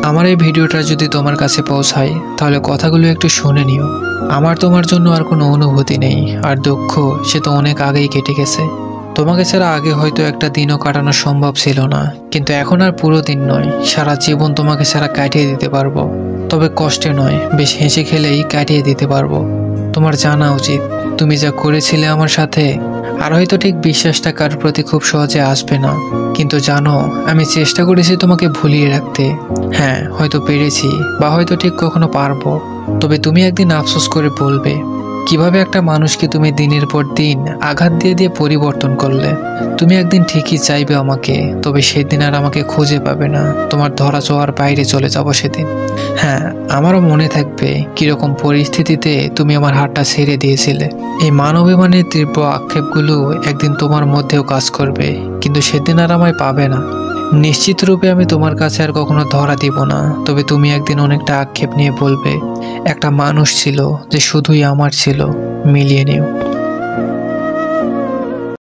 আমার এই ভিডিওটা যদি তোমার কাছে পৌঁছায় তাহলে কথাগুলো একটু শুনে নিও। আমার তোমার জন্য আর কোনো অনুভূতি নেই, আর দুঃখ সে তো অনেক আগেই কেটে গেছে। তোমাকে ছাড়া আগে হয়তো একটা দিনও কাটানো সম্ভব ছিল না, কিন্তু এখন আর পুরো দিন নয়, সারা জীবন তোমাকে ছাড়া কাটিয়ে দিতে পারবো। তবে কষ্টে নয়, বেশ হেসে খেলেই কাটিয়ে দিতে পারবো। তোমার জানা উচিত তুমি যা করেছিলে আমার সাথে, আর হয়তো ঠিক বিশ্বাসটা কার প্রতি খুব সহজে আসবে না, কিন্তু জানো আমি চেষ্টা করেছি তোমাকে ভুলিয়ে রাখতে। হ্যাঁ, হয়তো পেরেছি, বা হয়তো ঠিক কখনো পারবো। তবে তুমি একদিন আফসোস করে বলবে কিভাবে একটা মানুষকে তুমি দিনের পর দিন আঘাত দিয়ে দিয়ে পরিবর্তন করলে। তুমি একদিন ঠিকই চাইবে আমাকে, তবে সেদিন আর আমাকে খুঁজে পাবে না, তোমার ধরা ছোঁয়ার বাইরে চলে যাবো সেদিন। হ্যাঁ, আমারও মনে থাকবে কিরকম পরিস্থিতিতে তুমি আমার হাতটা ছেড়ে দিয়েছিলে। এই মানবিমানের তীব্র আক্ষেপগুলো একদিন তোমার মধ্যেও কাজ করবে, কিন্তু সেদিন আর আমায় পাবে না। নিশ্চিত রূপে আমি তোমার কাছে আর কখনো ধরা দিব না, তবে তুমি একদিন অনেকটা আক্ষেপ নিয়ে বলবে একটা মানুষ ছিল যে শুধুই আমার ছিল, মিলিয়ে নিও।